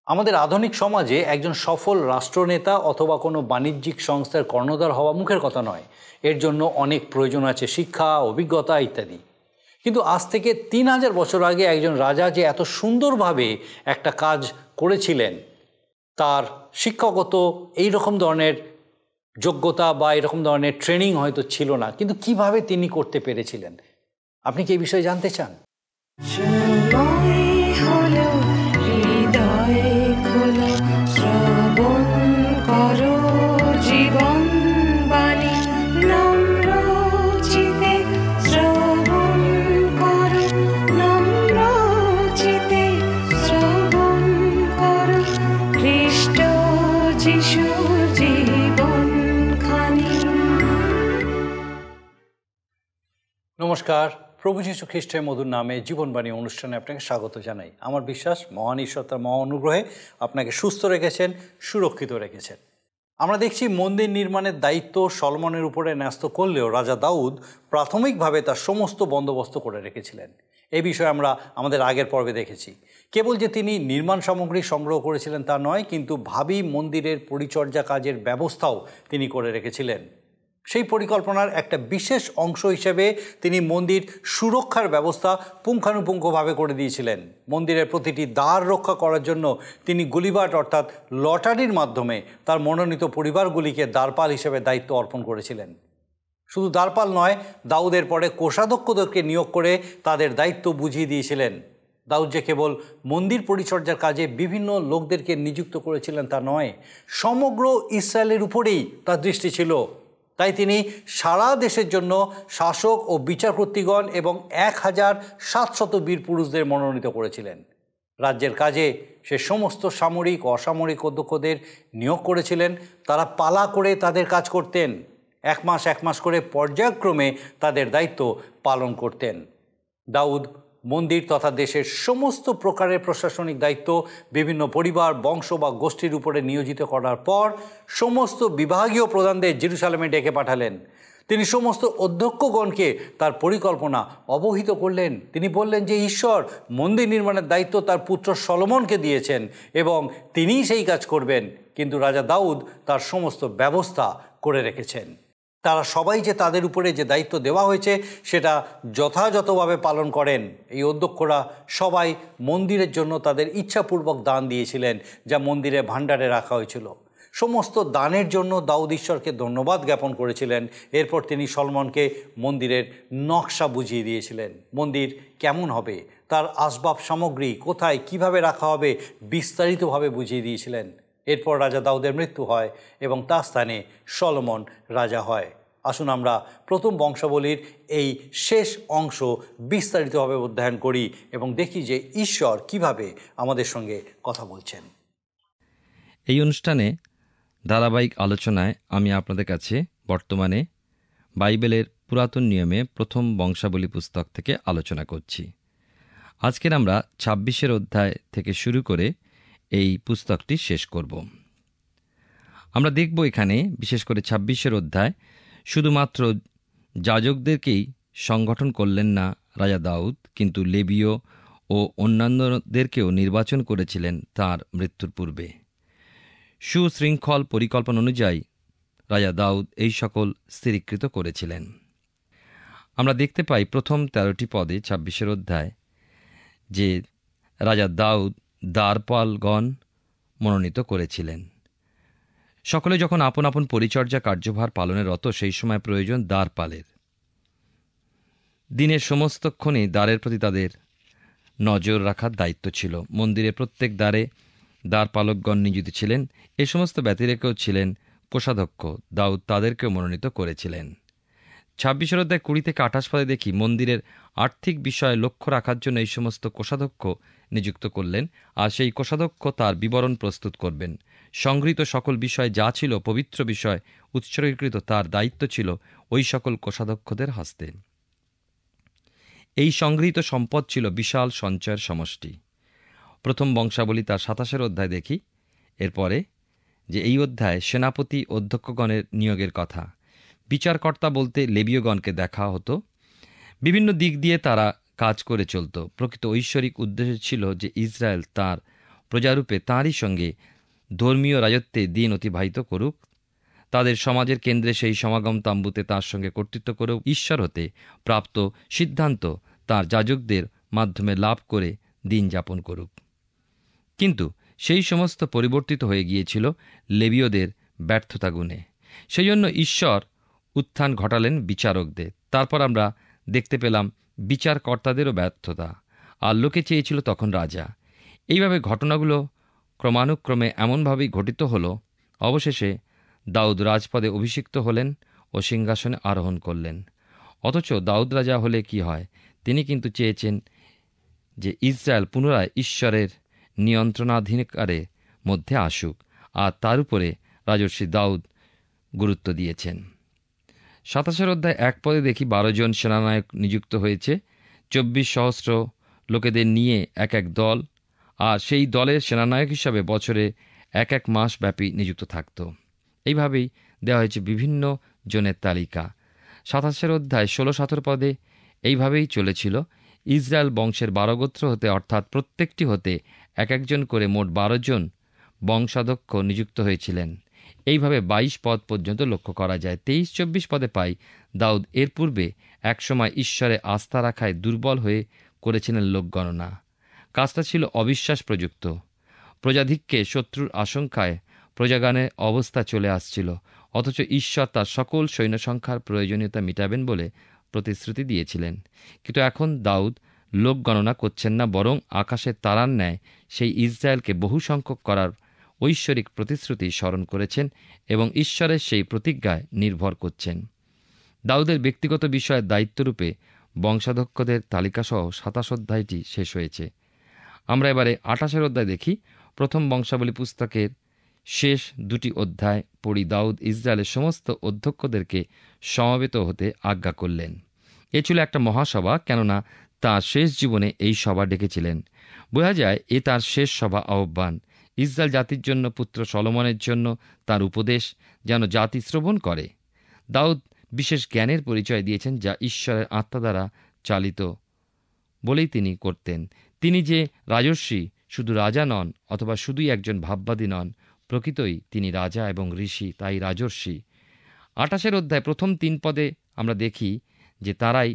আমাদের আধুনিক সমাজে একজন সফল রাষ্ট্রনেতা অথবা কোনো বাণিজ্যিক সংস্থার কর্ণধার হওয়া মুখের কথা নয়। এর জন্য অনেক প্রয়োজন আছে, শিক্ষা, অভিজ্ঞতা ইত্যাদি। কিন্তু আজ থেকে ৩,০০০ বছর আগে একজন রাজা যে এত সুন্দরভাবে একটা কাজ করেছিলেন, তার শিক্ষাগত এই রকম ধরনের যোগ্যতা বা এরকম ধরনের ট্রেনিং হয়তো ছিল না, কিন্তু কিভাবে তিনি করতে পেরেছিলেন, আপনি কি এই বিষয়ে জানতে চান? নমস্কার, প্রভু যীশু খ্রিস্টের মধুর নামে জীবনবাণী অনুষ্ঠানে আপনাকে স্বাগত জানাই। আমার বিশ্বাস মহান ঈশ্বর তার মহা অনুগ্রহে আপনাকে সুস্থ রেখেছেন, সুরক্ষিত রেখেছেন। আমরা দেখছি মন্দির নির্মাণের দায়িত্ব সলোমনের উপরে ন্যস্ত করলেও রাজা দাউদ প্রাথমিকভাবে তার সমস্ত বন্দোবস্ত করে রেখেছিলেন। এই বিষয়ে আমরা আমাদের আগের পর্বে দেখেছি। কেবল যে তিনি নির্মাণ সামগ্রী সংগ্রহ করেছিলেন তা নয়, কিন্তু ভাবী মন্দিরের পরিচর্যা কাজের ব্যবস্থাও তিনি করে রেখেছিলেন। সেই পরিকল্পনার একটা বিশেষ অংশ হিসেবে তিনি মন্দির সুরক্ষার ব্যবস্থা পুঙ্খানুপুঙ্খভাবে করে দিয়েছিলেন। মন্দিরের প্রতিটি দ্বার রক্ষা করার জন্য তিনি গুলিবাট অর্থাৎ লটারির মাধ্যমে তার মনোনীত পরিবারগুলিকে দ্বারপাল হিসেবে দায়িত্ব অর্পণ করেছিলেন। শুধু দ্বারপাল নয়, দাউদের পরে কোষাধ্যক্ষদেরকে নিয়োগ করে তাদের দায়িত্ব বুঝিয়ে দিয়েছিলেন। দাউদ যে কেবল মন্দির পরিচর্যার কাজে বিভিন্ন লোকদেরকে নিযুক্ত করেছিলেন তা নয়, সমগ্র ইসরায়েলের উপরেই তার দৃষ্টি ছিল। তাই তিনি সারা দেশের জন্য শাসক ও বিচারকর্ত্রীগণ এবং ১,৭০০ বীর পুরুষদের মনোনীত করেছিলেন। রাজ্যের কাজে সে সমস্ত সামরিক ও অসামরিক অধ্যক্ষদের নিয়োগ করেছিলেন। তারা পালা করে তাদের কাজ করতেন, এক মাস করে পর্যায়ক্রমে তাদের দায়িত্ব পালন করতেন। দাউদ মন্দির তথা দেশের সমস্ত প্রকারের প্রশাসনিক দায়িত্ব বিভিন্ন পরিবার, বংশ বা গোষ্ঠীর উপরে নিয়োজিত করার পর সমস্ত বিভাগীয় প্রধানদের জেরুজালেমে ডেকে পাঠালেন। তিনি সমস্ত অধ্যক্ষগণকে তার পরিকল্পনা অবহিত করলেন। তিনি বললেন যে ঈশ্বর মন্দির নির্মাণের দায়িত্ব তার পুত্র সলোমনকে দিয়েছেন এবং তিনিই সেই কাজ করবেন, কিন্তু রাজা দাউদ তার সমস্ত ব্যবস্থা করে রেখেছেন। তারা সবাই যে তাদের উপরে যে দায়িত্ব দেওয়া হয়েছে সেটা যথাযথভাবে পালন করেন। এই অধ্যক্ষরা সবাই মন্দিরের জন্য তাদের ইচ্ছাপূর্বক দান দিয়েছিলেন, যা মন্দিরে ভাণ্ডারে রাখা হয়েছিল। সমস্ত দানের জন্য দাউদ ঈশ্বরকে ধন্যবাদ জ্ঞাপন করেছিলেন। এরপর তিনি সলোমনকে মন্দিরের নকশা বুঝিয়ে দিয়েছিলেন। মন্দির কেমন হবে, তার আসবাব সামগ্রী কোথায় কিভাবে রাখা হবে বিস্তারিতভাবে বুঝিয়ে দিয়েছিলেন। এরপর রাজা দাউদের মৃত্যু হয় এবং তার স্থানে সলোমন রাজা হয়। আসুন আমরা প্রথম বংশাবলীর এই শেষ অংশ বিস্তারিতভাবে অধ্যয়ন করি এবং দেখি যে ঈশ্বর কিভাবে আমাদের সঙ্গে কথা বলছেন। এই অনুষ্ঠানে ধারাবাহিক আলোচনায় আমি আপনাদের কাছে বর্তমানে বাইবেলের পুরাতন নিয়মে প্রথম বংশাবলী পুস্তক থেকে আলোচনা করছি। আজকের আমরা ২৬ অধ্যায় থেকে শুরু করে এই পুস্তকটি শেষ করব। আমরা দেখব এখানে বিশেষ করে ২৬ অধ্যায় শুধুমাত্র যাজকদেরকেই সংগঠন করলেন না রাজা দাউদ, কিন্তু লেবীয় ও অন্যান্যদেরকেও নির্বাচন করেছিলেন তার মৃত্যুর পূর্বে। সুশৃঙ্খল পরিকল্পনা অনুযায়ী রাজা দাউদ এই সকল স্থিরীকৃত করেছিলেন। আমরা দেখতে পাই প্রথম ১৩টি পদে ২৬ অধ্যায় যে রাজা দাউদ দ্বারপালগণ মনোনীত করেছিলেন। সকলে যখন আপন আপন পরিচর্যা কার্যভার পালনের রত, সেই সময় প্রয়োজন দ্বারপালের। দিনের সমস্তক্ষণে দ্বারের প্রতি তাদের নজর রাখার দায়িত্ব ছিল। মন্দিরে প্রত্যেক দ্বারে দ্বারপালকগণ নিযুক্ত ছিলেন। এ সমস্ত ব্যতিরেকেও ছিলেন কোষাধ্যক্ষ। দাউদ তাদেরকেও মনোনীত করেছিলেন। ২৬ অধ্যায় ২০ থেকে ২৮ পদে দেখি মন্দিরের আর্থিক বিষয়ে লক্ষ্য রাখার জন্য এই সমস্ত কোষাধ্যক্ষ নিযুক্ত করলেন, আর সেই কোষাধ্যক্ষ তার বিবরণ প্রস্তুত করবেন। সংগৃহীত সকল বিষয় যা ছিল পবিত্র বিষয় উৎসর্গীকৃত, তার দায়িত্ব ছিল ওই সকল কোষাধ্যক্ষদের হস্তে। এই সংগৃহীত সম্পদ ছিল বিশাল সঞ্চয়ের সমষ্টি। প্রথম বংশাবলী তার ২৭ অধ্যায় দেখি এরপরে যে এই অধ্যায় সেনাপতি অধ্যক্ষগণের নিয়োগের কথা। বিচারকর্তা বলতে লেবীয়গণকে দেখা হতো। বিভিন্ন দিক দিয়ে তারা কাজ করে চলত। প্রকৃত ঐশ্বরিক উদ্দেশ্য ছিল যে ইসরায়েল তার প্রজারূপে তাঁরই সঙ্গে ধর্মীয় রাজত্বে দিন অতিবাহিত করুক। তাদের সমাজের কেন্দ্রে সেই সমাগম তাম্বুতে তাঁর সঙ্গে কর্তৃত্ব করেও ঈশ্বর হতে প্রাপ্ত সিদ্ধান্ত তাঁর যাজকদের মাধ্যমে লাভ করে দিন যাপন করুক। কিন্তু সেই সমস্ত পরিবর্তিত হয়ে গিয়েছিল লেবীয়দের ব্যর্থতা গুণে। সেই জন্য ঈশ্বর উত্থান ঘটালেন বিচারকদের। তারপর আমরা দেখতে পেলাম বিচারকর্তাদেরও ব্যর্থতা, আর লোকে চেয়েছিল তখন রাজা। এইভাবে ঘটনাগুলো ক্রমানুক্রমে এমনভাবেই ঘটিত হল। অবশেষে দাউদ রাজপদে অভিষিক্ত হলেন ও সিংহাসনে আরোহণ করলেন। অথচ দাউদ রাজা হলে কি হয়? তিনি কিন্তু চেয়েছেন যে ইসরায়েল পুনরায় ঈশ্বরের নিয়ন্ত্রণাধীনকারের মধ্যে আসুক, আর তার উপরে রাজর্ষি দাউদ গুরুত্ব দিয়েছেন। 27 অধ্যায় 1 পদে দেখি 12 জন সেনানায়ক নিযুক্ত হয়েছে, 24,000 লোকেদের নিয়ে এক এক দল, আর সেই দলের সেনানায়ক হিসাবে বছরে এক এক মাস ব্যাপী নিযুক্ত থাকত। এইভাবেই দেওয়া হয়েছে বিভিন্ন জনের তালিকা। 27 অধ্যায় 16-17 পদে এইভাবেই চলেছিল। ইসরায়েল বংশের 12 গোত্র হতে, অর্থাৎ প্রত্যেকটি হতে এক একজন করে মোট 12 জন বংশাধ্যক্ষ নিযুক্ত হয়েছিলেন। এইভাবে 22 পদ পর্যন্ত লক্ষ্য করা যায়। 23-24 পদে পাই দাউদ এর পূর্বে একসময় ঈশ্বরে আস্থা রাখায় দুর্বল হয়ে করেছিলেন লোকগণনা। কাজটা ছিল অবিশ্বাস প্রযুক্ত। প্রজাধিক্যে শত্রুর আশঙ্কায় প্রজাগানের অবস্থা চলে আসছিল, অথচ ঈশ্বর তার সকল সৈন্যসংখ্যার প্রয়োজনীয়তা মিটাবেন বলে প্রতিশ্রুতি দিয়েছিলেন। কিন্তু এখন দাউদ লোক গণনা করছেন না, বরং আকাশের তারার ন্যায় সেই ইসরায়েলকে বহু সংখ্যক করার ঐশ্বরিক প্রতিশ্রুতি স্মরণ করেছেন এবং ঈশ্বরের সেই প্রতিজ্ঞায় নির্ভর করছেন। দাউদের ব্যক্তিগত বিষয়ের দায়িত্বরূপে বংশাধ্যক্ষদের তালিকাসহ 27 অধ্যায়টি শেষ হয়েছে। আমরা এবারে 28 অধ্যায় দেখি। প্রথম বংশাবলী পুস্তকের শেষ 2টি অধ্যায় পড়ি। দাউদ ইসরায়েলের সমস্ত অধ্যক্ষদেরকে সমবেত হতে আজ্ঞা করলেন। এ ছিল একটা মহাসভা, কেননা তাঁর শেষ জীবনে এই সভা ডেকেছিলেন। বোঝা যায় এ তাঁর শেষ সভা আহ্বান। ইসরায়েল জাতির জন্য, পুত্র সলোমনের জন্য তাঁর উপদেশ যেন জাতি শ্রবণ করে। দাউদ বিশেষ জ্ঞানের পরিচয় দিয়েছেন, যা ঈশ্বরের আত্মা দ্বারা চালিত বলেই তিনি করতেন। তিনি যে রাজর্ষি, শুধু রাজা নন অথবা শুধুই একজন ভাববাদী নন, প্রকৃতই তিনি রাজা এবং ঋষি, তাই রাজর্ষি। 28 অধ্যায় প্রথম 3 পদে আমরা দেখি যে তারাই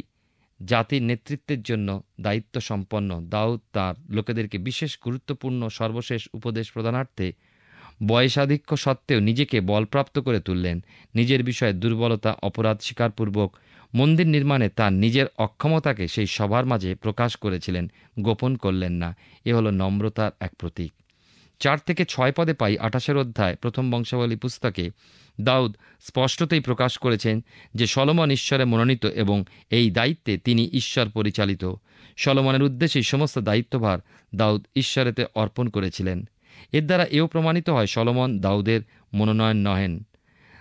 জাতির নেতৃত্বের জন্য দায়িত্ব সম্পন্ন। দাউদ তার লোকেদেরকে বিশেষ গুরুত্বপূর্ণ সর্বশেষ উপদেশ প্রদানার্থে বয়সাধিক্য সত্ত্বেও নিজেকে বলপ্রাপ্ত করে তুললেন। নিজের বিষয়ে দুর্বলতা, অপরাধ স্বীকারপূর্বক মন্দির নির্মাণে তার নিজের অক্ষমতাকে সেই সভার মাঝে প্রকাশ করেছিলেন, গোপন করলেন না। এ হল নম্রতার এক প্রতীক। 4-6 পদে পাই 28 অধ্যায় প্রথম বংশাবলী পুস্তকে দাউদ স্পষ্টতই প্রকাশ করেছেন যে সলোমন ঈশ্বরে মনোনীত এবং এই দায়িত্বে তিনি ঈশ্বর পরিচালিত। সলোমনের উদ্দেশ্যে সমস্ত দায়িত্বভার দাউদ ঈশ্বরেতে অর্পণ করেছিলেন। এর দ্বারা এও প্রমাণিত হয় সলোমন দাউদের মনোনয়ন নহেন।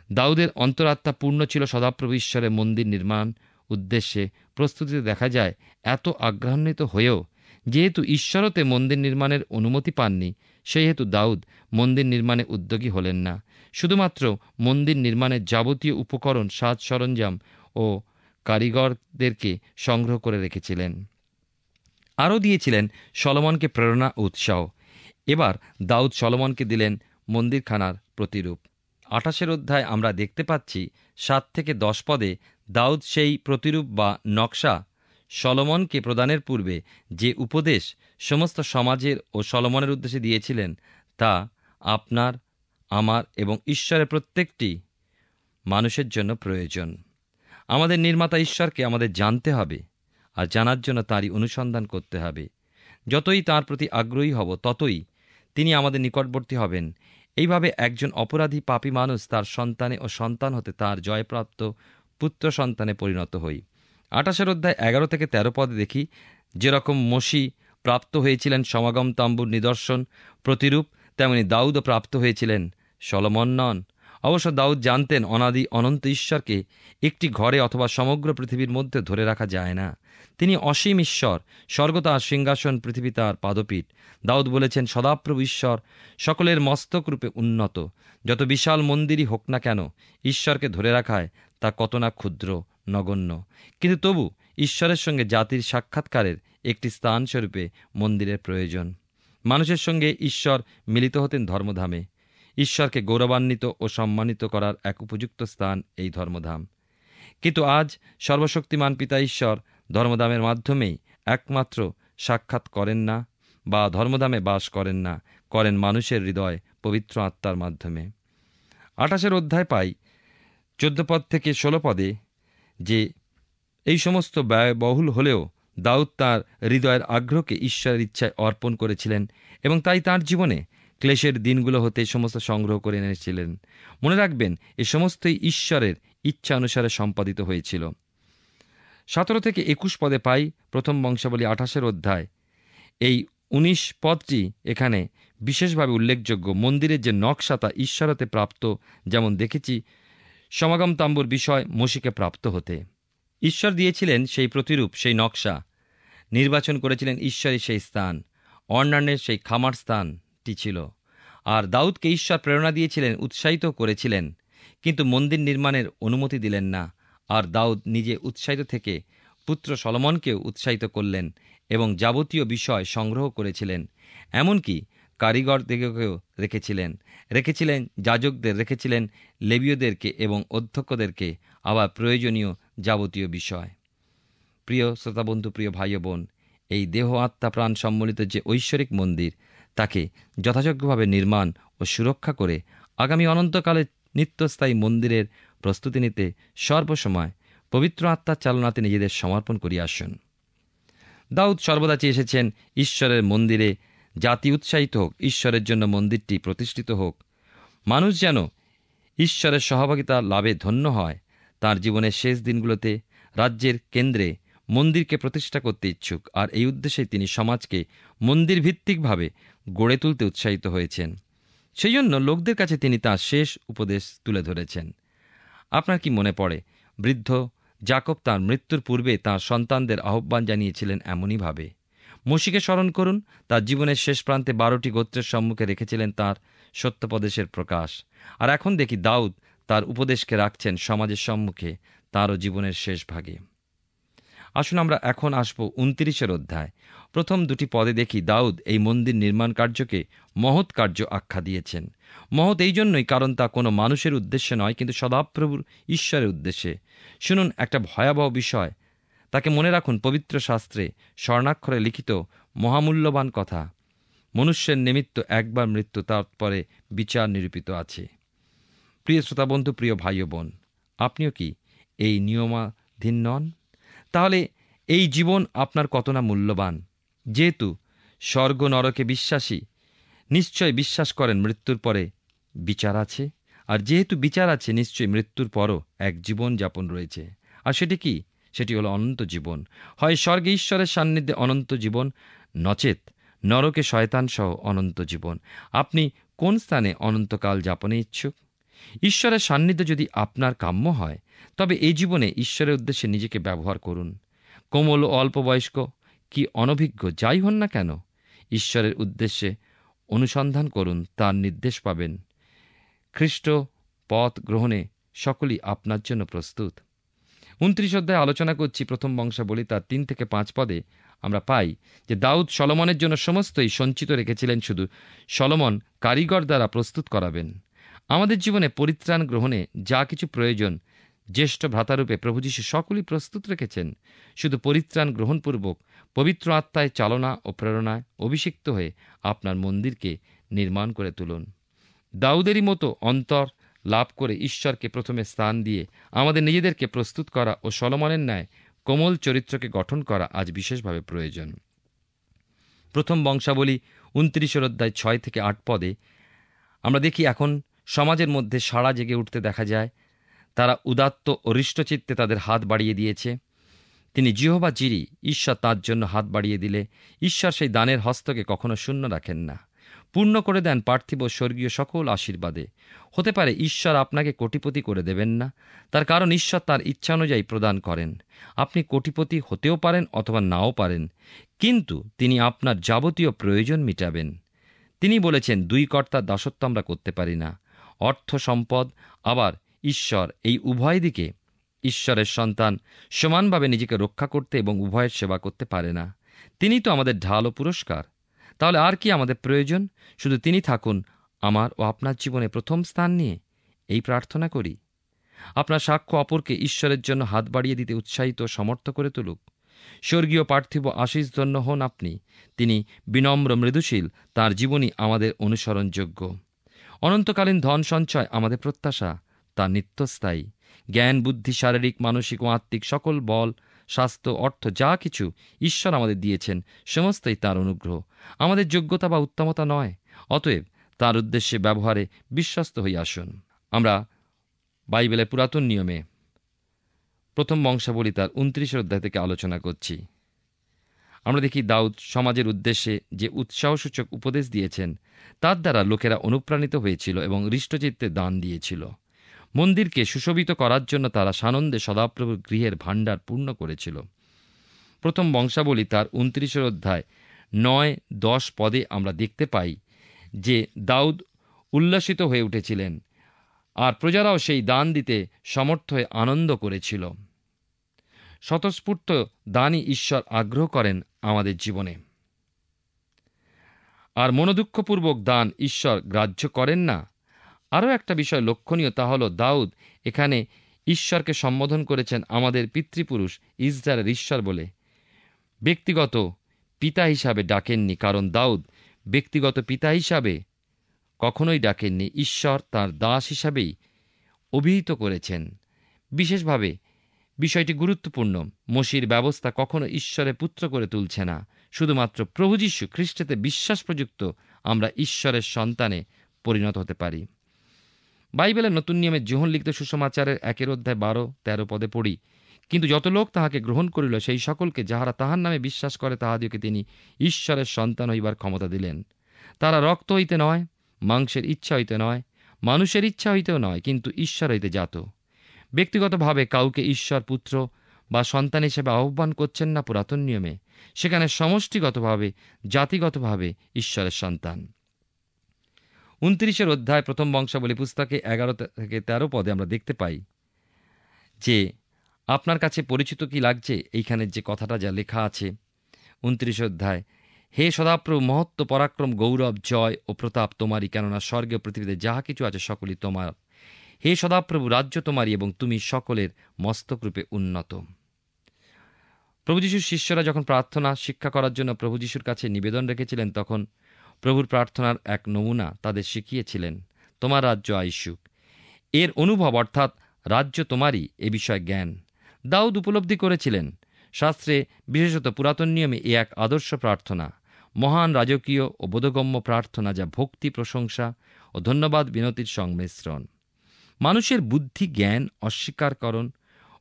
দাউদের অন্তরাত্মা পূর্ণ ছিল সদাপ্রভু ঈশ্বরের মন্দির নির্মাণ উদ্দেশ্যে। প্রস্তুতিতে দেখা যায় এত আগ্রহান্বিত হয়েও যেহেতু ঈশ্বরতে মন্দির নির্মাণের অনুমতি পাননি, সেই হেতু দাউদ মন্দির নির্মাণে উদ্যোগী হলেন না। শুধুমাত্র মন্দির নির্মাণের যাবতীয় উপকরণ, সাজ সরঞ্জাম ও কারিগরদেরকে সংগ্রহ করে রেখেছিলেন। আরও দিয়েছিলেন সলোমনকে প্রেরণা ও উৎসাহ। এবার দাউদ সলোমনকে দিলেন মন্দিরখানার প্রতিরূপ। 28 অধ্যায় আমরা দেখতে পাচ্ছি 7-10 পদে দাউদ সেই প্রতিরূপ বা নকশা সলোমনকে প্রদানের পূর্বে যে উপদেশ সমস্ত সমাজের ও সলোমনের উদ্দেশ্যে দিয়েছিলেন, তা আপনার, আমার এবং ঈশ্বরের প্রত্যেকটি মানুষের জন্য প্রয়োজন। আমাদের নির্মাতা ঈশ্বরকে আমাদের জানতে হবে, আর জানার জন্য তাঁরই অনুসন্ধান করতে হবে। যতই তাঁর প্রতি আগ্রহী হব, ততই তিনি আমাদের নিকটবর্তী হবেন। এইভাবে একজন অপরাধী পাপী মানুষ তার সন্তানে ও সন্তান হতে তার জয়প্রাপ্ত পুত্র সন্তানে পরিণত হই। 28 অধ্যায় 11-13 পদে দেখি, যেরকম মোশি প্রাপ্ত হয়েছিলেন সমাগম তাম্বুর নিদর্শন প্রতিরূপ, তেমনি দাউদও প্রাপ্ত হয়েছিলেন, সলোমন নন। অবশ্য দাউদ জানতেন অনাদি অনন্ত ঈশ্বরকে একটি ঘরে অথবা সমগ্র পৃথিবীর মধ্যে ধরে রাখা যায় না। তিনি অসীম ঈশ্বর, স্বর্গ তাঁর সিংহাসন, পৃথিবী তাঁর পাদপীঠ। দাউদ বলেছেন, সদাপ্রভু ঈশ্বর সকলের মস্তক রূপে উন্নত। যত বিশাল মন্দিরই হোক না কেন, ঈশ্বরকে ধরে রাখায় তা কত না ক্ষুদ্র, নগণ্য। কিন্তু তবু ঈশ্বরের সঙ্গে জাতির সাক্ষাৎকারের একটি স্থানস্বরূপে মন্দিরের প্রয়োজন। মানুষের সঙ্গে ঈশ্বর মিলিত হতেন ধর্মধামে। ঈশ্বরকে গৌরবান্বিত ও সম্মানিত করার এক উপযুক্ত স্থান এই ধর্মধাম। কিন্তু আজ সর্বশক্তিমান পিতা ঈশ্বর ধর্মধামের মাধ্যমেই একমাত্র সাক্ষাৎ করেন না বা ধর্মধামে বাস করেন না, করেন মানুষের হৃদয় পবিত্র আত্মার মাধ্যমে। 28 অধ্যায় পাই 14 পদ থেকে 16 পদে যে এই সমস্ত ব্যয়বহুল হলেও দাউদ তাঁর হৃদয়ের আগ্রহকে ঈশ্বরের ইচ্ছায় অর্পণ করেছিলেন এবং তাই তাঁর জীবনে ক্লেশের দিনগুলো হতে সমস্ত সংগ্রহ করে এনেছিলেন। মনে রাখবেন, এ সমস্তই ঈশ্বরের ইচ্ছা অনুসারে সম্পাদিত হয়েছিল। 17 থেকে 21 পদে পাই প্রথম বংশাবলী 28 অধ্যায়। এই 19 পদটি এখানে বিশেষভাবে উল্লেখযোগ্য। মন্দিরের যে নকশা তা ঈশ্বর হতে প্রাপ্ত, যেমন দেখেছি সমাগম তাম্বুর বিষয় মোশিকে প্রাপ্ত হতে। ঈশ্বর দিয়েছিলেন সেই প্রতিরূপ, সেই নকশা। নির্বাচন করেছিলেন ঈশ্বরই সেই স্থান, অন্যান্যের সেই খামার স্থানটি ছিল। আর দাউদকে ঈশ্বর প্রেরণা দিয়েছিলেন, উৎসাহিত করেছিলেন, কিন্তু মন্দির নির্মাণের অনুমতি দিলেন না। আর দাউদ নিজে উৎসাহিত থেকে পুত্র সলোমনকেও উৎসাহিত করলেন এবং যাবতীয় বিষয় সংগ্রহ করেছিলেন। এমনকি কারিগরদেরকেও রেখেছিলেন যাজকদের, রেখেছিলেন লেবীয়দেরকে এবং অধ্যক্ষদেরকে, আবার প্রয়োজনীয় যাবতীয় বিষয়। প্রিয় শ্রোতাবন্ধু, প্রিয় ভাই ও বোন, এই দেহ আত্মা প্রাণ সম্মিলিত যে ঐশ্বরিক মন্দির, তাকে যথাযোগ্যভাবে নির্মাণ ও সুরক্ষা করে আগামী অনন্তকালে নিত্যস্থায়ী মন্দিরের প্রস্তুতি নিতে সর্বসময় পবিত্র আত্মার চালনাতে নিজেদের সমর্পণ করিয়া আসুন। দাউদ সর্বদা চেয়ে এসেছেন ঈশ্বরের মন্দিরে জাতি উৎসাহিত হোক, ঈশ্বরের জন্য মন্দিরটি প্রতিষ্ঠিত হোক। মানুষ যেন ঈশ্বরের সহভাগিতা লাভে ধন্য হয়। তাঁর জীবনের শেষ দিনগুলোতে রাজ্যের কেন্দ্রে মন্দিরকে প্রতিষ্ঠা করতে ইচ্ছুক, আর এই উদ্দেশ্যে তিনি সমাজকে মন্দির ভিত্তিকভাবে গড়ে তুলতে উৎসাহিত হয়েছেন। সেই জন্য লোকদের কাছে তিনি তাঁর শেষ উপদেশ তুলে ধরেছেন। আপনার কি মনে পড়ে, বৃদ্ধ যাকব তাঁর মৃত্যুর পূর্বে তাঁর সন্তানদের আহ্বান জানিয়েছিলেন এমনইভাবে। মোশিকে স্মরণ করুন, তার জীবনের শেষ প্রান্তে 12টি গোত্রের সম্মুখে রেখেছিলেন তাঁর সত্যপদেশের প্রকাশ। আর এখন দেখি দাউদ তার উপদেশকে রাখছেন সমাজের সম্মুখে তাঁরও জীবনের শেষ ভাগে। আসুন আমরা এখন আসব 29 অধ্যায়। প্রথম দুটি পদে দেখি দাউদ এই মন্দির নির্মাণ কার্যকে মহৎ কার্য আখ্যা দিয়েছেন। মহৎ এই জন্যই কারণ তা কোনো মানুষের উদ্দেশ্যে নয়, কিন্তু সদাপ্রভুর ঈশ্বরের উদ্দেশ্যে। শুনুন একটা ভয়াবহ বিষয়, তাকে মনে রাখুন। পবিত্র শাস্ত্রে স্বর্ণাক্ষরে লিখিত মহামূল্যবান কথা, মনুষ্যের নিমিত্ত একবার মৃত্যু, তারপরে বিচার নিরূপিত আছে। প্রিয় শ্রোতাবন্ধু, প্রিয় ভাই ও বোন, আপনিও কি এই নিয়মাধীন নন? তাহলে এই জীবন আপনার কত না মূল্যবান। যেহেতু স্বর্গ নরকে বিশ্বাসী, নিশ্চয় বিশ্বাস করেন মৃত্যুর পরে বিচার আছে। আর যেহেতু বিচার আছে, নিশ্চয়ই মৃত্যুর পরও এক জীবন যাপন রয়েছে। আর সেটি কি? সেটি হলো অনন্ত জীবন। হয় স্বর্গে ঈশ্বরের সান্নিধ্যে অনন্ত জীবন, নচেত নরকে শয়তান সহ অনন্ত জীবন। আপনি কোন স্থানে অনন্তকাল যাপনে ইচ্ছুক? ঈশ্বরের সান্নিধ্য যদি আপনার কাম্য হয়, তবে এই জীবনে ঈশ্বরের উদ্দেশ্যে নিজেকে ব্যবহার করুন। কোমল ও অল্প বয়স্ক কি অনভিজ্ঞ যাই হন না কেন, ঈশ্বরের উদ্দেশ্যে অনুসন্ধান করুন, তার নির্দেশ পাবেন। খ্রিস্ট পথ গ্রহণে সকলেই আপনার জন্য প্রস্তুত। 29 অধ্যায়ে আলোচনা করছি প্রথম বংশাবলী, তার 3 থেকে 5 পদে আমরা পাই যে দাউদ সলোমনের জন্য সমস্তই সঞ্চিত রেখেছিলেন, শুধু সলোমন কারিগর দ্বারা প্রস্তুত করাবেন। আমাদের জীবনে পরিত্রাণ গ্রহণে যা কিছু প্রয়োজন, জ্যেষ্ঠ ভ্রাতারূপে প্রভু যীশু সকলই প্রস্তুত রেখেছেন। শুধু পরিত্রাণ গ্রহণপূর্বক পবিত্র আত্মায় চালনা ও প্রেরণায় অভিষিক্ত হয়ে আপনার মন্দিরকে নির্মাণ করে তুলুন। দাউদেরই মতো অন্তর লাভ করে ঈশ্বরকে প্রথমে স্থান দিয়ে আমাদের নিজেদেরকে প্রস্তুত করা ও সলোমনের ন্যায় কোমল চরিত্রকে গঠন করা আজ বিশেষভাবে প্রয়োজন। প্রথম বংশাবলী 29 অধ্যায় 6 থেকে 8 পদে আমরা দেখি এখন সমাজের মধ্যে সাড়া জেগে উঠতে দেখা যায়। তারা উদাত্ত ও হৃষ্টচিত্তে তাদের হাত বাড়িয়ে দিয়েছে। তিনি জিহোবা জিরি, ঈশ্বর তাঁর জন্য হাত বাড়িয়ে দিলে ঈশ্বর সেই দানের হস্তকে কখনো শূন্য রাখেন না, পূর্ণ করে দেন পার্থিব স্বর্গীয় সকল আশীর্বাদে। হতে পারে ঈশ্বর আপনাকে কোটিপতি করে দেবেন না, তার কারণ ঈশ্বর তার ইচ্ছা অনুযায়ী প্রদান করেন। আপনি কোটিপতি হতেও পারেন অথবা নাও পারেন, কিন্তু তিনি আপনার যাবতীয় প্রয়োজন মিটাবেন। তিনি বলেছেন, 2 কর্তার দাসত্ব আমরা করতে পারি না। অর্থ সম্পদ আবার ঈশ্বর, এই উভয় দিকে ঈশ্বরের সন্তান সমানভাবে নিজেকে রক্ষা করতে এবং উভয়ের সেবা করতে পারে না। তিনি তো আমাদের ঢাল ও পুরস্কার। তাহলে আর কি আমাদের প্রয়োজন? শুধু তিনি থাকুন আমার ও আপনার জীবনে প্রথম স্থান নিয়ে, এই প্রার্থনা করি। আপনার সাক্ষ্য অপরকে ঈশ্বরের জন্য হাত বাড়িয়ে দিতে উৎসাহিত ও সমর্থ করে তুলুক। স্বর্গীয় পার্থিব আশীষ ধন্য হন আপনি। তিনি বিনম্র মৃদুশীল, তাঁর জীবনী আমাদের অনুসরণযোগ্য। অনন্তকালীন ধন সঞ্চয় আমাদের প্রত্যাশা, তা নিত্যস্থায়ী। জ্ঞান, বুদ্ধি, শারীরিক, মানসিক ও আত্মিক সকল বল, স্বাস্থ্য, অর্থ যা কিছু ঈশ্বর আমাদের দিয়েছেন, সমস্তই তাঁর অনুগ্রহ, আমাদের যোগ্যতা বা উত্তমতা নয়। অতএব তাঁর উদ্দেশ্যে ব্যবহারে বিশ্বস্ত হয়ে আসুন। আমরা বাইবেলের পুরাতন নিয়মে প্রথম বংশাবলী তার 29 অধ্যায় থেকে আলোচনা করছি। আমরা দেখি দাউদ সমাজের উদ্দেশ্যে যে উৎসাহসূচক উপদেশ দিয়েছেন, তার দ্বারা লোকেরা অনুপ্রাণিত হয়েছিল এবং হৃষ্টচিত্তে দান দিয়েছিল। মন্দিরকে সুশোভিত করার জন্য তারা সানন্দে সদাপ্রভুর গৃহের ভাণ্ডার পূর্ণ করেছিল। প্রথম বংশাবলী তার 29 অধ্যায় 9-10 পদে আমরা দেখতে পাই যে দাউদ উল্লাসিত হয়ে উঠেছিলেন, আর প্রজারাও সেই দান দিতে সমর্থ হয়ে আনন্দ করেছিল। স্বতঃস্ফূর্ত দানই ঈশ্বর আগ্রহ করেন আমাদের জীবনে, আর মনোদুঃখপূর্বক দান ঈশ্বর গ্রাহ্য করেন না। আরও একটা বিষয় লক্ষণীয়, তা হল দাউদ এখানে ঈশ্বরকে সম্বোধন করেছেন আমাদের পিতৃপুরুষ ইসরায়েলের ঈশ্বর বলে, ব্যক্তিগত পিতা হিসাবে ডাকেননি। কারণ দাউদ ব্যক্তিগত পিতা হিসাবে কখনোই ডাকেননি, ঈশ্বর তাঁর দাস হিসাবেই অভিহিত করেছেন। বিশেষভাবে বিষয়টি গুরুত্বপূর্ণ, মসির ব্যবস্থা কখনো ঈশ্বরের পুত্র করে তুলছে না। শুধুমাত্র প্রভু যীশু খ্রিস্টেতে বিশ্বাস প্রযুক্ত আমরা ঈশ্বরের সন্তানে পরিণত হতে পারি। বাইবেলের নতুন নিয়মে যোহন লিখিত সুসমাচারের 1 অধ্যায় 12-13 পদে পড়ি, কিন্তু যত লোক তাহাকে গ্রহণ করিল, সেই সকলকে যাহারা তাহার নামে বিশ্বাস করে, তাহাদিওকে তিনি ঈশ্বরের সন্তান হইবার ক্ষমতা দিলেন। তারা রক্ত হইতে নয়, মাংসের ইচ্ছা হইতে নয়, মানুষের ইচ্ছা হইতেও নয়, কিন্তু ঈশ্বর হইতে জাত। ব্যক্তিগতভাবে কাউকে ঈশ্বর পুত্র বা সন্তান হিসেবে আহ্বান করছেন না পুরাতন নিয়মে, সেখানে সমষ্টিগতভাবে, জাতিগতভাবে ঈশ্বরের সন্তান। 29 অধ্যায় প্রথম বংশাবলী পুস্তকে 11-13 পদে আমরা দেখতে পাই যে আপনার কাছে পরিচিত কি লাগছে এইখানে যে কথাটা যা লেখা আছে। 29 অধ্যায়, হে সদাপ্রভু, মহত্ব, পরাক্রম, গৌরব, জয় ও প্রতাপ তোমারই, কেননা স্বর্গে ও পৃথিবীতে যাহা কিছু আছে সকলই তোমার। হে সদাপ্রভু, রাজ্য তোমারই এবং তুমি সকলের মস্তকরূপে উন্নত। প্রভু যীশুর শিষ্যরা যখন প্রার্থনা শিক্ষা করার জন্য প্রভু যীশুর কাছে নিবেদন রেখেছিলেন, তখন প্রভুর প্রার্থনার এক নমুনা তাদের শিখিয়েছিলেন, তোমার রাজ্য আইসুক। এর অনুভব অর্থাৎ রাজ্য তোমারই এ বিষয়ে জ্ঞান দাউদ উপলব্ধি করেছিলেন। শাস্ত্রে, বিশেষত পুরাতন নিয়মে এ এক আদর্শ প্রার্থনা, মহান রাজকীয় ও বোধগম্য প্রার্থনা, যা ভক্তি, প্রশংসা ও ধন্যবাদ বিনতির সংমিশ্রণ। মানুষের বুদ্ধি, জ্ঞান অস্বীকারকরণ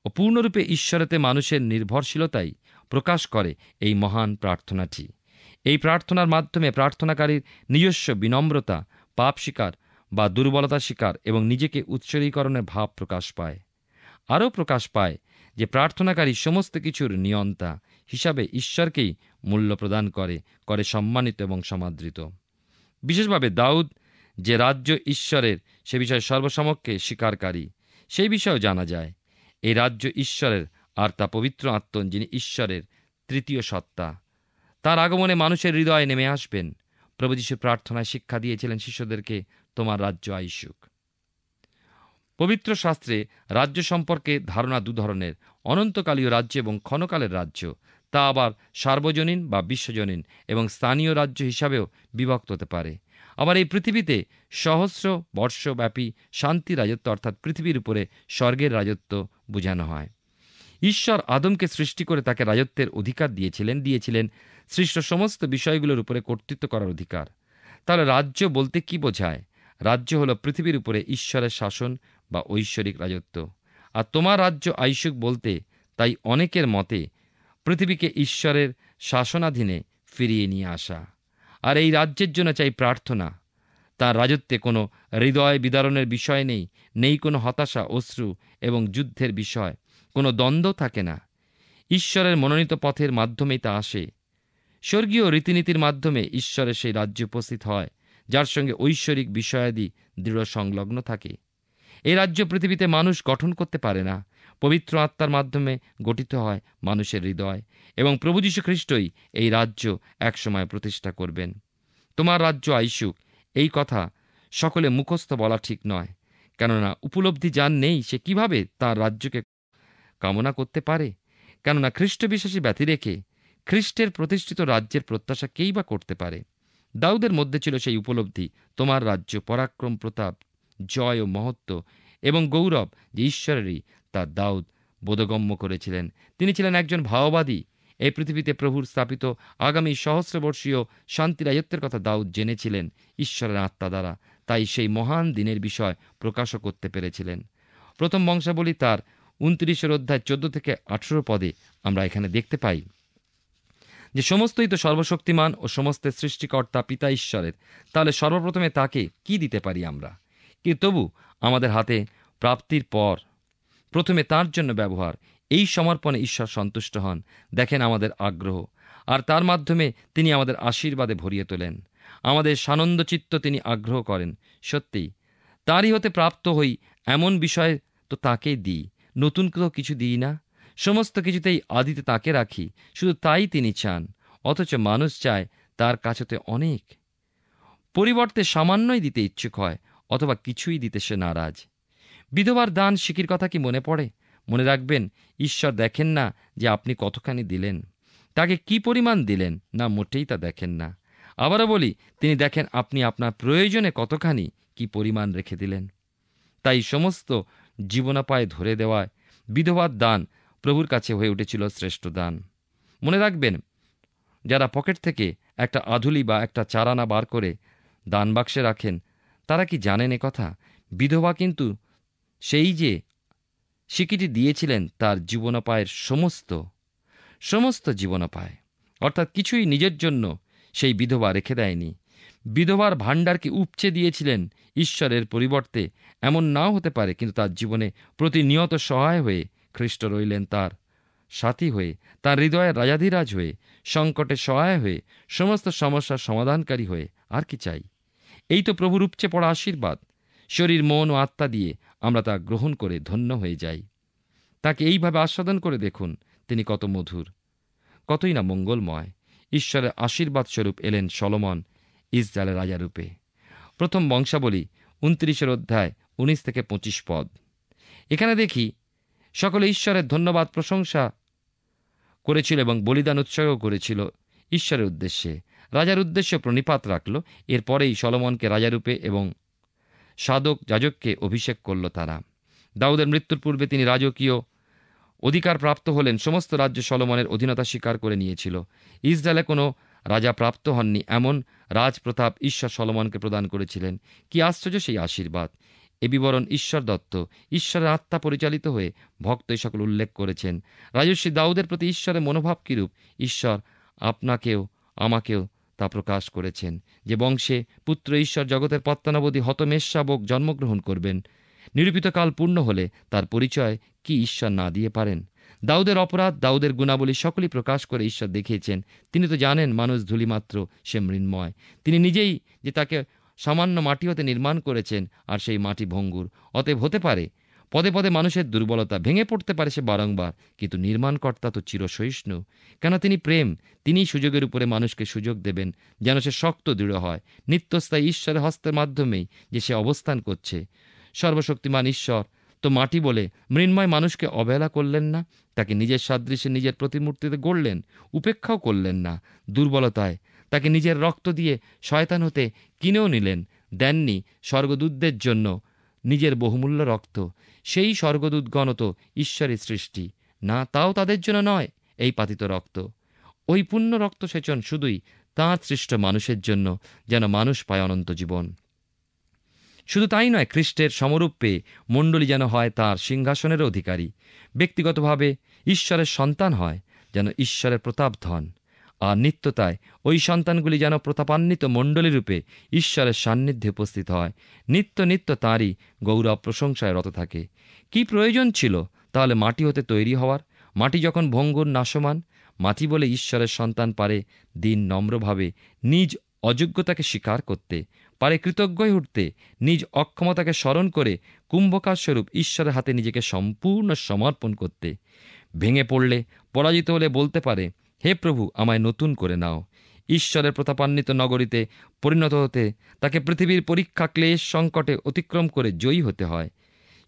ও পূর্ণরূপে ঈশ্বরেতে মানুষের নির্ভরশীলতাই প্রকাশ করে এই মহান প্রার্থনাটি। এই প্রার্থনার মাধ্যমে প্রার্থনাকারীর নিজস্ব বিনম্রতা, পাপ স্বীকার বা দুর্বলতা স্বীকার এবং নিজেকে উৎসর্গীকরণের ভাব প্রকাশ পায়। আরও প্রকাশ পায় যে প্রার্থনাকারী সমস্ত কিছুর নিয়ন্তা হিসাবে ঈশ্বরকেই মূল্য প্রদান করে সম্মানিত এবং সমাদৃত। বিশেষভাবে দাউদ যে রাজ্য ঈশ্বরের, সে বিষয়ে সর্বসমক্ষে স্বীকারকারী, সেই বিষয়েও জানা যায়। এই রাজ্য ঈশ্বরের, আর তা পবিত্র আত্মন, যিনি ঈশ্বরের তৃতীয় সত্তা। তার আগমনে মানুষের হৃদয়ে নেমে আসবেন। প্রভু যীশু প্রার্থনায় শিক্ষা দিয়েছিলেন শিষ্যদেরকে, তোমার রাজ্য আইসুক। পবিত্র শাস্ত্রে রাজ্য সম্পর্কে ধারণা দু ধরনের, অনন্তকালীয় রাজ্য এবং ক্ষণকালের রাজ্য। তা আবার সার্বজনীন বা বিশ্বজনীন এবং স্থানীয় রাজ্য হিসাবেও বিভক্ত হতে পারে। আবার এই পৃথিবীতে সহস্র বর্ষব্যাপী শান্তি রাজত্ব, অর্থাৎ পৃথিবীর উপরে স্বর্গের রাজত্ব বোঝানো হয়। ঈশ্বর আদমকে সৃষ্টি করে তাকে রাজত্বের অধিকার দিয়েছিলেন সৃষ্ট সমস্ত বিষয়গুলোর উপরে কর্তৃত্ব করার অধিকার। তাহলে রাজ্য বলতে কি বোঝায়? রাজ্য হলো পৃথিবীর উপরে ঈশ্বরের শাসন বা ঐশ্বরিক রাজত্ব। আর তোমার রাজ্য আইসুক বলতে তাই অনেকের মতে পৃথিবীকে ঈশ্বরের শাসনাধীনে ফিরিয়ে নিয়ে আসা। আর এই রাজ্যের জন্য চাই প্রার্থনা। তার রাজত্বে কোনো হৃদয় বিদারণের বিষয় নেই কোনো হতাশা, অশ্রু এবং যুদ্ধের বিষয়, কোনো দ্বন্দ্ব থাকে না। ঈশ্বরের মনোনীত পথের মাধ্যমেই তা আসে। স্বর্গীয় রীতিনীতির মাধ্যমে ঈশ্বরের সেই রাজ্য উপস্থিত হয়, যার সঙ্গে ঐশ্বরিক বিষয়াদি দৃঢ় সংলগ্ন থাকে। এই রাজ্য পৃথিবীতে মানুষ গঠন করতে পারে না। পবিত্র আত্মার মাধ্যমে গঠিত হয় মানুষের হৃদয়, এবং প্রভু যীশু খ্রিস্টই এই রাজ্য একসময় প্রতিষ্ঠা করবেন। তোমার রাজ্য আইসুক, এই কথা সকলে মুখস্থ বলা ঠিক নয়, কেননা উপলব্ধি যার নেই সে কিভাবে তার রাজ্যকে কামনা করতে পারে? কেননা খ্রিস্ট বিশ্বাসী ব্যতি রেখে খ্রিস্টের প্রতিষ্ঠিত রাজ্যের প্রত্যাশা কেই বা করতে পারে? দাউদের মধ্যে ছিল সেই উপলব্ধি, তোমার রাজ্য পরাক্রম, প্রতাপ, জয় ও মহত্ব এবং গৌরব যে ঈশ্বরেরই, তা দাউদ বোধগম্য করেছিলেন। তিনি ছিলেন একজন ভাওবাদী। এই পৃথিবীতে প্রভুর স্থাপিত আগামী সহস্রবর্ষীয় শান্তি রাজত্বের কথা দাউদ জেনেছিলেন ঈশ্বরের আত্মা দ্বারা, তাই সেই মহান দিনের বিষয় প্রকাশও করতে পেরেছিলেন। প্রথম বংশাবলী তার 29 অধ্যায় 14 থেকে 18 পদে আমরা এখানে দেখতে পাই যে সমস্তই তো সর্বশক্তিমান ও সমস্ত সৃষ্টিকর্তা পিতা ঈশ্বরের, তাহলে সর্বপ্রথমে তাকে কি দিতে পারি আমরা? কিন্তু তবু আমাদের হাতে প্রাপ্তির পর প্রথমে তার জন্য ব্যবহার, এই সমর্পণে ঈশ্বর সন্তুষ্ট হন, দেখেন আমাদের আগ্রহ, আর তার মাধ্যমে তিনি আমাদের আশীর্বাদে ভরিয়ে তোলেন। আমাদের সানন্দ চিত্ত তিনি আগ্রহ করেন। সত্যিই তারই হতে প্রাপ্ত হই এমন বিষয় তো তাকেই দিই, নতুন কিছু দিই না। সমস্ত কিছুতেই আদিতে তাকে রাখি, শুধু তাই তিনি চান। অথচ মানুষ চায় তার কাছেতে অনেক, পরিবর্তে সামান্যই দিতে ইচ্ছুক হয়, অথবা কিছুই দিতে সে নারাজ। বিধবার দান শিখির কথা কি মনে পড়ে? মনে রাখবেন, ঈশ্বর দেখেন না যে আপনি কতখানি দিলেন, তাকে কি পরিমাণ দিলেন, না মোটেই তা দেখেন না। আবারও বলি, তিনি দেখেন আপনি আপনার প্রয়োজনে কতখানি কি পরিমাণ রেখে দিলেন। তাই সমস্ত জীবনোপায় ধরে দেওয়ায় বিধবার দান প্রভুর কাছে হয়ে উঠেছিল শ্রেষ্ঠ দান। মনে রাখবেন, যারা পকেট থেকে একটা আধুলি বা একটা চারানা বার করে দান বাক্সে রাখেন, তারা কি জানেন কথা? বিধবা কিন্তু সেই যে স্বীকৃতি দিয়েছিলেন তার জীবনোপায়ের সমস্ত জীবনোপায়, অর্থাৎ কিছুই নিজের জন্য সেই বিধবা রেখে দেয়নি। বিধবার ভাণ্ডারকে উপচে দিয়েছিলেন ঈশ্বরের পরিবর্তে। এমন নাও হতে পারে, কিন্তু তার জীবনে প্রতিনিয়ত সহায় হয়ে খ্রিস্ট রইলেন, তার সাথী হয়ে, তার হৃদয়ের রাজাধিরাজ হয়ে, সংকটে সহায় হয়ে, সমস্ত সমস্যার সমাধানকারী হয়ে। আর কি চাই? এই তো প্রভুর উপচে পড়া আশীর্বাদ। শরীর, মন ও আত্মা দিয়ে আমরা তা গ্রহণ করে ধন্য হয়ে যাই। তাকে এইভাবে আস্বাদন করে দেখুন, তিনি কত মধুর, কতই না মঙ্গলময়। ঈশ্বরের আশীর্বাদ স্বরূপ এলেন সলোমন ইসরায়েলের রাজারূপে। প্রথম বংশাবলী 29 অধ্যায় 19 থেকে 25 পদ। এখানে দেখি সকলে ঈশ্বরের ধন্যবাদ প্রশংসা করেছিল এবং বলিদান উৎসর্গ করেছিল ঈশ্বরের উদ্দেশ্যে। রাজার উদ্দেশ্যে প্রণিপাত রাখল। এরপরেই সলোমনকে রাজারূপে এবং সাধক যাজককে অভিষেক করল তারা। দাউদের মৃত্যুর পূর্বে তিনি রাজকীয় অধিকার প্রাপ্ত হলেন। সমস্ত রাজ্য সলোমনের অধীনতা স্বীকার করে নিয়েছিল। ইসরায়েলে কোনো রাজা প্রাপ্ত হননি এমন রাজপ্রতাপ ঈশ্বর সলোমনকে প্রদান করেছিলেন। কি আশ্চর্য সেই আশীর্বাদ! এ বিবরণ ঈশ্বর দত্ত। ঈশ্বরের আত্মা পরিচালিত হয়ে ভক্ত এই সকল উল্লেখ করেছেন। রাজর্ষি দাউদের প্রতি ঈশ্বরের মনোভাব কিরূপ, ঈশ্বর আপনাকেও আমাকেও তা প্রকাশ করেছেন। যে বংশে পুত্র ঈশ্বর জগতের পত্তানাবধি হতমেষশাবক জন্মগ্রহণ করবেন, নিরূপিত কাল পূর্ণ হলে তার পরিচয় কি ঈশ্বর না দিয়ে পারেন? দাউদের অপরাধ, দাউদের গুণাবলী সকলই প্রকাশ করে ঈশ্বর দেখিয়েছেন। তিনি তো জানেন মানুষ ধূলিমাত্র, সে মৃন্ময়। তিনি নিজেই যে তাকে সামান্য মাটি হতে নির্মাণ করেছেন, আর সেই মাটি ভঙ্গুর। অতএব হতে পারে পদে পদে মানুষের দুর্বলতা, ভেঙে পড়তে পারে সে বারংবার, কিন্তু নির্মাণকর্তা তো চিরসহিষ্ণু। কেন? তিনি প্রেম। তিনিই সুযোগের উপরে মানুষকে সুযোগ দেবেন যেন সে শক্ত দৃঢ় হয়। নিত্যস্থায়ী ঈশ্বরের হস্তের মাধ্যমেই যে সে অবস্থান করছে। সর্বশক্তিমান ঈশ্বর তো মাটি বলে মৃন্ময় মানুষকে অবহেলা করলেন না, তাকে নিজের সাদৃশ্যে নিজের প্রতিমূর্তিতে গড়লেন, উপেক্ষাও করলেন না। দুর্বলতায় তাকে নিজের রক্ত দিয়ে শয়তান হতে কিনেও নিলেন, দেননি স্বর্গদূতদের জন্য নিজের বহুমূল্য রক্ত। সেই স্বর্গদূতগণ তো ঈশ্বরের সৃষ্টি না, তাও তাদের জন্য নয় এই পাতিত রক্ত। ওই পুণ্য রক্ত সেচন শুধুই তাঁর সৃষ্ট মানুষের জন্য, যেন মানুষ পায় অনন্ত জীবন। শুধু তাই নয়, খ্রিস্টের সমরূপ পেয়ে মণ্ডলী যেন হয় তাঁর সিংহাসনের অধিকারী, ব্যক্তিগতভাবে ঈশ্বরের সন্তান হয়, যেন ঈশ্বরের প্রতাপ ধন। আর নিত্যতায় ওই সন্তানগুলি যেন প্রতাপান্বিত মণ্ডলীরূপে ঈশ্বরের সান্নিধ্যে উপস্থিত হয়, নিত্য নিত্য তাঁরই গৌরব প্রশংসায় রত থাকে। কি প্রয়োজন ছিল তাহলে মাটি হতে তৈরি হওয়ার? মাটি যখন ভঙ্গুর, নাশমান, মাটি বলে ঈশ্বরের সন্তান পারে দিন নম্রভাবে নিজ অযোগ্যতাকে স্বীকার করতে, পারে কৃতজ্ঞ হয়ে উঠতে, নিজ অক্ষমতাকে স্মরণ করে কুম্ভকার স্বরূপ ঈশ্বরের হাতে নিজেকে সম্পূর্ণ সমর্পণ করতে। ভেঙে পড়লে, পরাজিত হলে বলতে পারে, হে প্রভু, আমায় নতুন করে নাও। ঈশ্বরের প্রতাপান্বিত নগরীতে পরিণত হতে তাকে পৃথিবীর পরীক্ষা, ক্লেশ, সংকটে অতিক্রম করে জয়ী হতে হয়।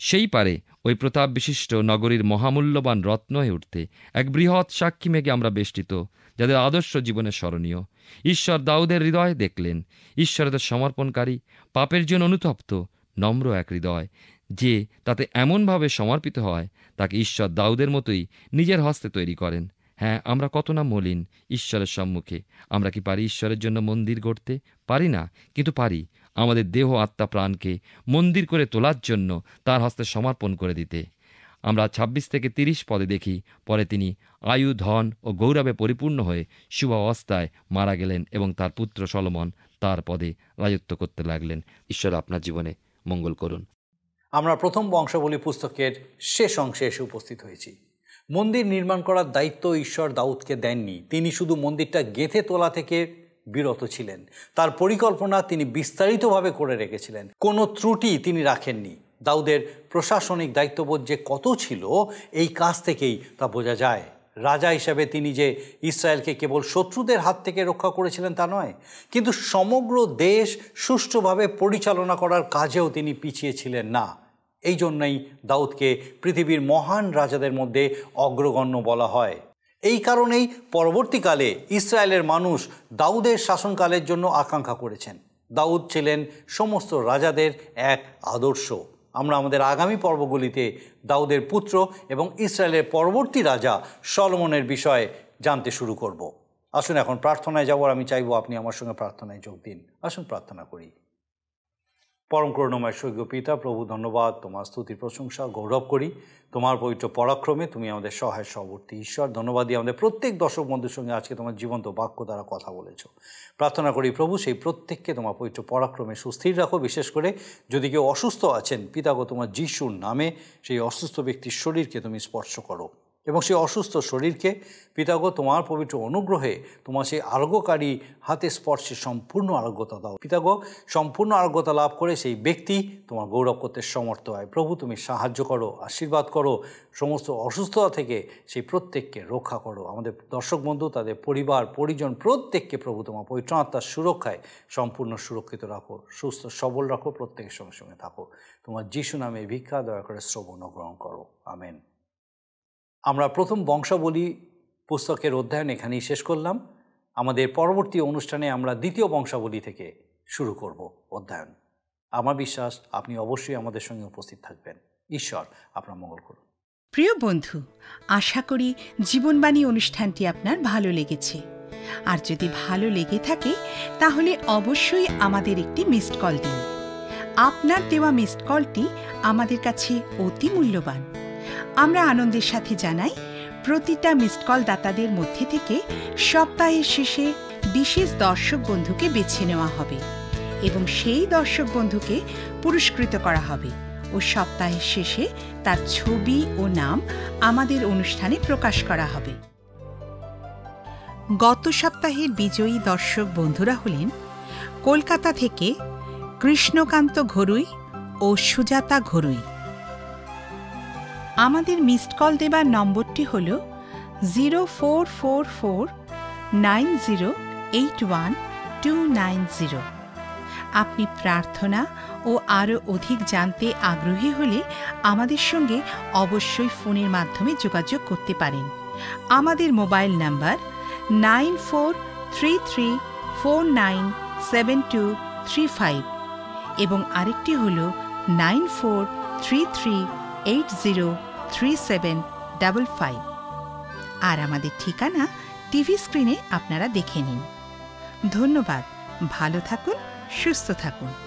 সেই পারে ওই প্রতাপ বিশিষ্ট নগরীর মহামূল্যবান রত্ন হয়ে উঠতে, এক বৃহৎ সাক্ষী মেঘে আমরা বেষ্টিত, যাদের আদর্শ জীবনে স্মরণীয়। ঈশ্বর দাউদের হৃদয় দেখলেন, ঈশ্বরের সমর্পণকারী, পাপের জন্য অনুতপ্ত, নম্র এক হৃদয়, যে তাতে এমনভাবে সমর্পিত হয়, তাকে ঈশ্বর দাউদের মতোই নিজের হস্তে তৈরি করেন। হ্যাঁ, আমরা কত না মলিন ঈশ্বরের সম্মুখে। আমরা কি পারি ঈশ্বরের জন্য মন্দির গড়তে? পারি না, কিন্তু পারি আমাদের দেহ, আত্মা, প্রাণকে মন্দির করে তোলার জন্য তার হস্তে সমর্পণ করে দিতে। আমরা 26 থেকে 30 পদে দেখি, পরে তিনি আয়ু, ধন ও গৌরবে পরিপূর্ণ হয়ে শুভ অবস্থায় মারা গেলেন এবং তার পুত্র সলোমন তার পদে রাজত্ব করতে লাগলেন। ঈশ্বর আপনার জীবনে মঙ্গল করুন। আমরা প্রথম বংশাবলী পুস্তকের শেষ অংশে এসে উপস্থিত হয়েছি। মন্দির নির্মাণ করার দায়িত্ব ঈশ্বর দাউদকে দেননি। তিনি শুধু মন্দিরটা গেঁথে তোলা থেকে বিরত ছিলেন। তার পরিকল্পনা তিনি বিস্তারিতভাবে করে রেখেছিলেন, কোনো ত্রুটি তিনি রাখেননি। দাউদের প্রশাসনিক দায়িত্ববোধ যে কত ছিল, এই কাজ থেকেই তা বোঝা যায়। রাজা হিসাবে তিনি যে ইসরায়েলকে কেবল শত্রুদের হাত থেকে রক্ষা করেছিলেন তা নয়, কিন্তু সমগ্র দেশ সুষ্ঠুভাবে পরিচালনা করার কাজেও তিনি পিছিয়ে ছিলেন না। এই জন্যই দাউদকে পৃথিবীর মহান রাজাদের মধ্যে অগ্রগণ্য বলা হয়। এই কারণেই পরবর্তীকালে ইসরায়েলের মানুষ দাউদের শাসনকালের জন্য আকাঙ্ক্ষা করেছেন। দাউদ ছিলেন সমস্ত রাজাদের এক আদর্শ। আমরা আমাদের আগামী পর্বগুলিতে দাউদের পুত্র এবং ইসরায়েলের পরবর্তী রাজা সলোমনের বিষয়ে জানতে শুরু করব। আসুন এখন প্রার্থনায় যাব। আমি চাইব আপনি আমার সঙ্গে প্রার্থনায় যোগ দিন। আসুন প্রার্থনা করি। পরম করুণাময় স্বর্গীয় পিতা, প্রভু ধন্যবাদ, তোমার স্তুতি, প্রশংসা, গৌরব করি তোমার পবিত্র পরাক্রমে। তুমি আমাদের সহায় সহবর্তী ঈশ্বর। ধন্যবাদ দিয়ে আমাদের প্রত্যেক দর্শক বন্ধুর সঙ্গে আজকে তোমার জীবন্ত বাক্য দ্বারা কথা বলেছো। প্রার্থনা করি প্রভু, সেই প্রত্যেককে তোমার পবিত্র পরাক্রমে সুস্থির রাখো। বিশেষ করে যদি কেউ অসুস্থ আছেন, পিতাগো তোমার যিশুর নামে সেই অসুস্থ ব্যক্তির শরীরকে তুমি স্পর্শ করো এবং সেই অসুস্থ শরীরকে পিতাগো তোমার পবিত্র অনুগ্রহে তোমার সেই আরোগ্যকারী হাতে স্পর্শে সম্পূর্ণ আরোগ্যতা দাও। পিতাগো সম্পূর্ণ আরোগ্যতা লাভ করে সেই ব্যক্তি তোমার গৌরব করতে সমর্থ হয়। প্রভু তুমি সাহায্য করো, আশীর্বাদ করো, সমস্ত অসুস্থতা থেকে সেই প্রত্যেককে রক্ষা করো। আমাদের দর্শক বন্ধু, তাদের পরিবার, পরিজন প্রত্যেককে প্রভু তোমার পবিত্র আত্মার সুরক্ষায় সম্পূর্ণ সুরক্ষিত রাখো, সুস্থ সবল রাখো, প্রত্যেকের সঙ্গে সঙ্গে থাকো। তোমার যিশু নামে ভিক্ষা দয়া করে শ্রবণ ও গ্রহণ করো। আমেন। আমরা প্রথম বংশাবলী পুস্তকের অধ্যয়ন এখানেই শেষ করলাম। আমাদের পরবর্তী অনুষ্ঠানে আমরা দ্বিতীয় বংশাবলী থেকে শুরু করব অধ্যয়ন। আমার বিশ্বাস আপনি অবশ্যই আমাদের সঙ্গে উপস্থিত থাকবেন। ঈশ্বর আপনার মঙ্গল করুন। প্রিয় বন্ধু, আশা করি জীবনবাণী অনুষ্ঠানটি আপনার ভালো লেগেছে। আর যদি ভালো লেগে থাকে তাহলে অবশ্যই আমাদের একটি মিসড কল দিন। আপনার দেওয়া মিসড কলটি আমাদের কাছে অতি মূল্যবান। আমরা আনন্দের সাথে জানাই, প্রতিটা মিসড কল দাতাদের মধ্যে থেকে সপ্তাহের শেষে বিশেষ দর্শক বন্ধুকে বেছে নেওয়া হবে এবং সেই দর্শক বন্ধুকে পুরস্কৃত করা হবে ও সপ্তাহের শেষে তার ছবি ও নাম আমাদের অনুষ্ঠানে প্রকাশ করা হবে। গত সপ্তাহের বিজয়ী দর্শক বন্ধুরা হলেন কলকাতা থেকে কৃষ্ণকান্ত ঘরুই ও সুজাতা ঘরুই। আমাদের মিসড কল দেবার নম্বরটি হল 04449081 আপনি প্রার্থনা ও আরও অধিক জানতে আগ্রহী হলে আমাদের সঙ্গে অবশ্যই ফোনের মাধ্যমে যোগাযোগ করতে পারেন। আমাদের মোবাইল নাম্বার 9433497235 এবং আরেকটি হল 9433803755। আর আমাদের ঠিকানা টিভি স্ক্রিনে আপনারা দেখে নিন। ধন্যবাদ। ভালো থাকুন, সুস্থ থাকুন।